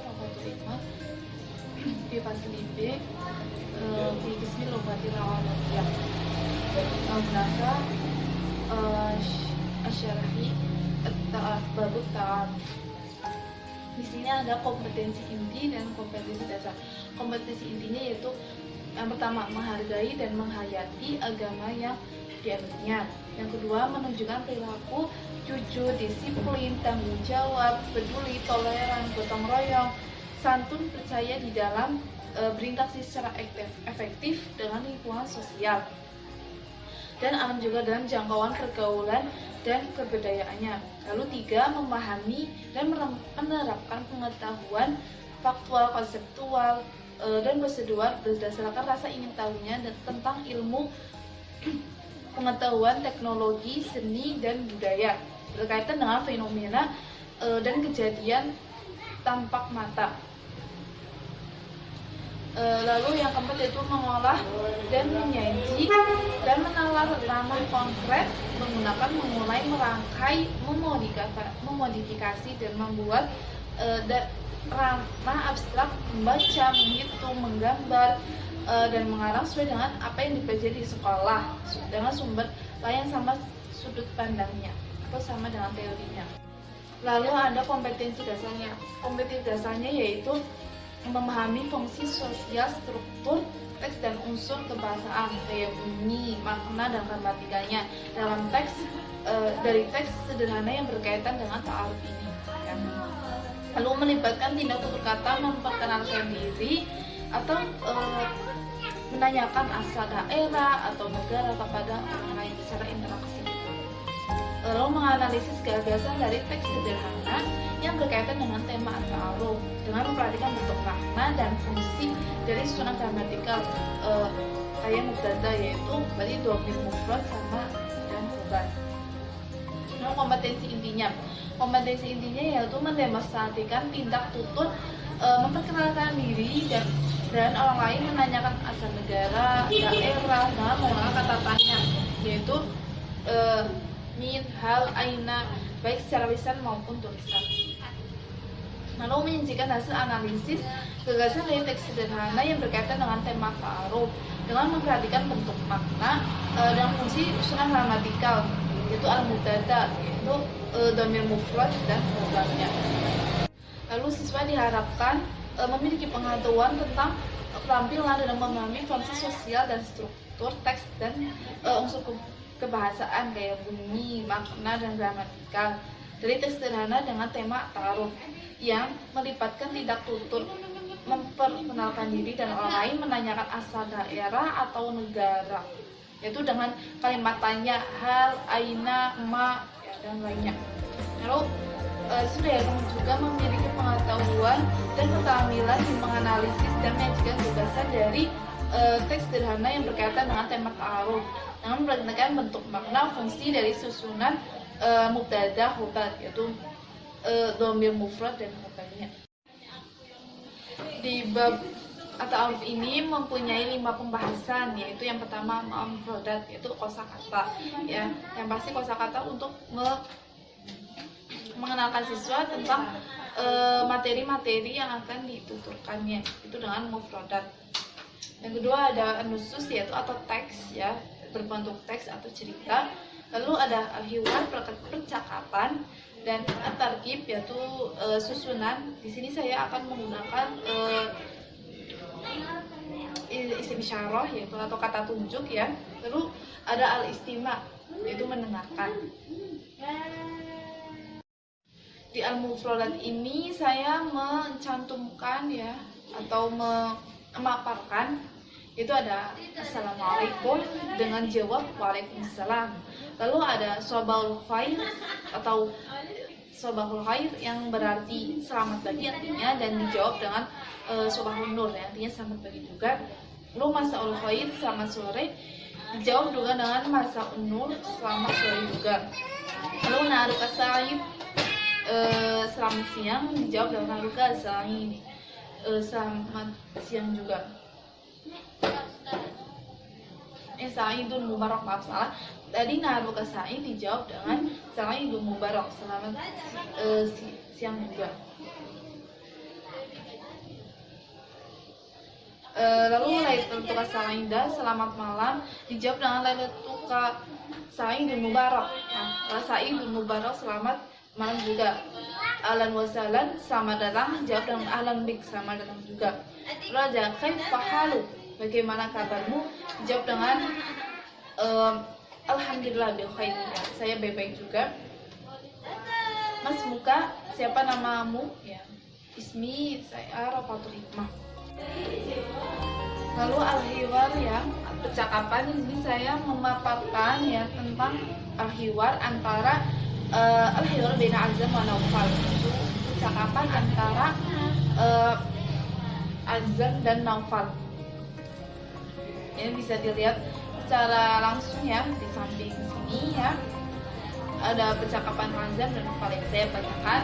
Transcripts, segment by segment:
warahmatullahi wabarakatuh. Bi faslibe bi bismillahirrahmanirrahim. Naka asyarahi babu ta'am. Di sini ada kompetensi inti dan kompetensi dasar. Kompetensi intinya yaitu yang pertama, menghargai dan menghayati agama yang dianutnya. Yang kedua, menunjukkan perilaku jujur, disiplin, tanggung jawab, peduli, toleran, gotong royong, santun, percaya di dalam berinteraksi secara efektif dengan lingkungan sosial, dan aman juga dalam jangkauan pergaulan dan kebudayaannya. Lalu tiga, memahami dan menerapkan pengetahuan faktual, konseptual, dan prosedural berdasarkan rasa ingin tahunya tentang ilmu, pengetahuan, teknologi, seni, dan budaya berkaitan dengan fenomena dan kejadian tampak mata. Lalu yang keempat yaitu mengolah dan menyaji dan menalar ranah konkret menggunakan, memulai, merangkai, memodifikasi, dan membuat ranah abstrak, membaca, menghitung, menggambar, dan mengarang sesuai dengan apa yang dipelajari di sekolah dengan sumber lain sama sudut pandangnya atau sama dengan teorinya. Lalu ada kompetensi dasarnya. Kompetensi dasarnya yaitu memahami fungsi sosial, struktur teks dan unsur kebahasaan, kayak bunyi, makna, dan gramatikanya dalam teks, dari teks sederhana yang berkaitan dengan ta'aruf ini. Lalu melibatkan tindak tutur kata, memperkenalkan diri, atau menanyakan asal daerah atau negara kepada orang lain secara interaksi. Lalu menganalisis gagasan dari teks sederhana yang berkaitan dengan tema ta'aruf dengan memperhatikan bentuk makna dan fungsi dari susunan gramatikal kayak mubtada, yaitu berarti dhamir mufrad sama dan khobar. Nah, kompetensi intinya yaitu mendemonstrasikan tindak tutur, memperkenalkan diri dan orang lain, menanyakan asal negara, daerah dengan menggunakan kata tanya, yaitu min, hal, aina, baik secara lisan maupun tulisan. Lalu menyajikan hasil analisis gagasan dari teks sederhana yang berkaitan dengan tema ta'aruf dengan memperhatikan bentuk, makna, dan fungsi susunan gramatikal, yaitu al-mubtada, yaitu dhamir mufrad dan khobarnya. Lalu siswa diharapkan memiliki pengetahuan tentang keterampilan dalam memahami fungsi sosial dan struktur teks dan unsur kebahasaan kayak bunyi, makna, dan gramatikal dari teks sederhana dengan tema ta'aruf yang melibatkan tindak tutur, memperkenalkan diri dan orang lain, menanyakan asal daerah atau negara, yaitu dengan kalimat tanya, hal, aina, ma, ya, dan lainnya. Lalu sudah juga memiliki pengetahuan dan keterampilan di menganalisis dan menyajikan gagasan dari teks sederhana yang berkaitan dengan tema ta'aruf dengan memperhatikan bentuk, makna, fungsi dari susunan mubtada, khobar, yaitu dhamir mufrad dan khobarnya. Di bab at-ta'aruf ini mempunyai 5 pembahasan, yaitu yang pertama mufradat, yaitu kosakata, ya, yang pasti kosakata untuk mengenalkan siswa tentang materi-materi yang akan dituturkannya, itu dengan mufradat. Yang kedua ada nusus, yaitu atau teks, ya, berbentuk teks atau cerita. Lalu ada al-hiwar, percakapan, dan at-tarkib, yaitu susunan. Di sini saya akan menggunakan isim isyarah, yaitu atau kata tunjuk, ya. Lalu ada al-istima, yaitu mendengarkan. Di al-mufradat ini saya mencantumkan, ya, atau memaparkan, itu ada assalamualaikum dengan jawab waalaikumsalam. Lalu ada sobahul khair atau sobahul khair yang berarti selamat pagi artinya, dan dijawab dengan sobahul nur, ya, artinya selamat pagi juga. Lalu masaul khair selamat sore, dijawab juga dengan masaul nur selamat sore juga. Lalu naruka sa'id selamat siang, dijawab dengan naruka sa'id selamat siang juga. Sa'idun mubarak, maaf salah. Tadi naruka sa'id dijawab dengan Sa'idun mubarak, selamat siang juga. Lalu Lailatuka Sa'ida, selamat malam, dijawab dengan Lailatuka Sa'idul Mubarak. Nah, Sa'idul Mubarak, selamat malam juga. Ahlan wa sahlan, selamat datang, jawab dengan ahlan bik, selamat datang juga. Lalu ada kaifa halu, bagaimana kabarmu, dijawab dengan alhamdulillah bil khair, ya, saya baik-baik juga. Mas muka, siapa namamu? Ya, ismi saya Rafatul Hikmah. Lalu al-hiwar, ya, percakapan. Di sini saya memaparkan ya tentang al-hiwar antara al-hiwar baina Azam wa Naufal. Itu percakapan antara Azam dan Naufal. Ini bisa dilihat secara langsung ya di samping sini ya. Ada percakapan Azam dan Naufal yang saya bacakan.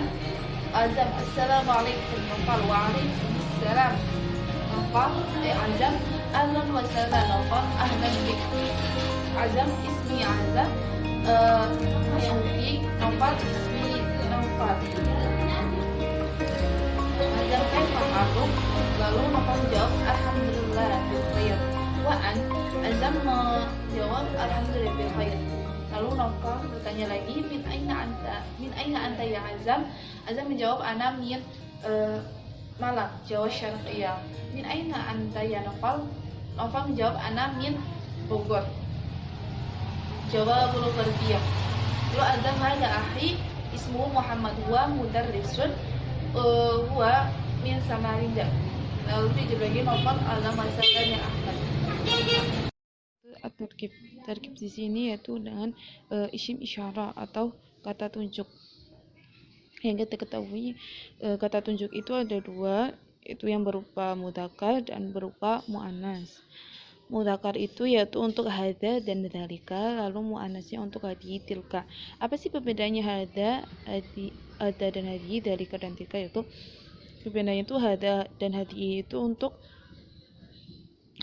Azam, assalamualaikum. Naufal, waalaikumsalam. Naufal, Azam, ahlan wa sahlan. Naufal, ahlan bik. Azam, ismi Azam. Yang Naufal, ismi Naufal. Azam, kaifa haluk? Lalu Naufal menjawab, alhamdulillah bil khair. Waan, Azam menjawab, alhamdulillah bil khair. Lalu Naufal bertanya lagi, min aina anta ya Azam? Azam menjawab, ana min Malang, Jawa Syarqiyah. Min aina anta ya Naufal? Naufal menjawab, ana min Bogor, Jawa Gharbiyah. Lalu Azam, hada akhi ismu Muhammad, huwa mudarrisun, huwa min Samarinda. Lalu dijawab lagi Naufal, Azam masalahnya Ahmad. Tarkib di sini yaitu dengan isim isyarah atau kata tunjuk. Yang kita ketahui, kata tunjuk itu ada dua, itu yang berupa mudzakkar dan berupa muannas. Mudzakkar itu yaitu untuk hada dan dzalika, lalu muannasnya untuk hadihi tilka. Apa sih perbedaannya hada dan hadihi, dzalika dan tilka? Yaitu perbedaannya itu hada dan hadihi itu untuk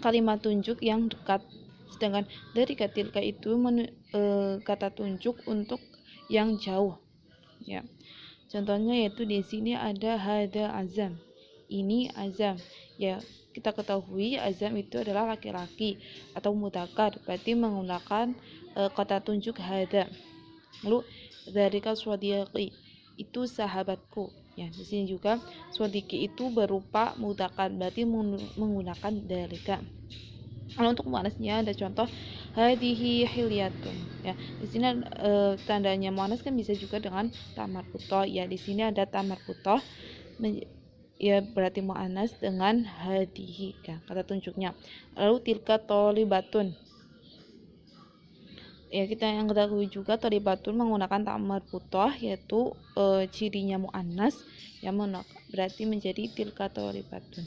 kalimat tunjuk yang dekat, sedangkan dari tilka itu kata tunjuk untuk yang jauh ya. Contohnya yaitu di sini ada hada Azam, ini Azam ya. Kita ketahui Azam itu adalah laki-laki atau mudzakkar, berarti menggunakan kata tunjuk hada. Lalu dzalika shadiqi, itu sahabatku ya. Di sini juga shadiqi itu berupa mudzakkar, berarti menggunakan dzalika. Lalu untuk muannasnya ada contoh hadihi hilyatun ya. Di sini tandanya muannas kan bisa juga dengan ta marbuthah ya. Di sini ada ta marbuthah ya, berarti muannas dengan hadihi ya, kata tunjuknya. Lalu tilka tholibatun ya, kita yang ketahui juga tholibatun menggunakan ta marbuthah, yaitu cirinya muannas yang berarti menjadi tilka tholibatun.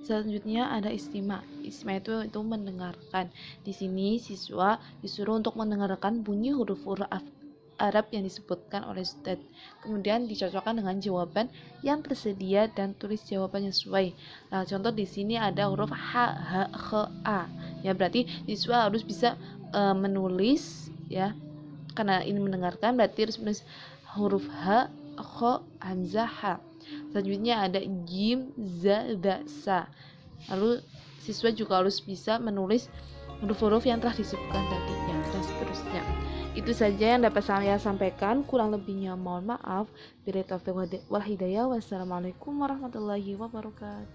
Selanjutnya ada istima. Istima itu mendengarkan. Di sini siswa disuruh untuk mendengarkan bunyi huruf-huruf Arab yang disebutkan oleh Ustadz. Kemudian dicocokkan dengan jawaban yang tersedia dan tulis jawaban yang sesuai. Nah, contoh di sini ada huruf h, h, kh, a. Ya, berarti siswa harus bisa menulis ya. Karena ini mendengarkan berarti harus menulis huruf h, kh, hamzah, ha. Selanjutnya ada jim, za, da, sa. Lalu siswa juga harus bisa menulis huruf-huruf yang telah disebutkan tadinya dan seterusnya. Itu saja yang dapat saya sampaikan. Kurang lebihnya mohon maaf. Billahi taufiq wal hidayah. Wassalamualaikum warahmatullahi wabarakatuh.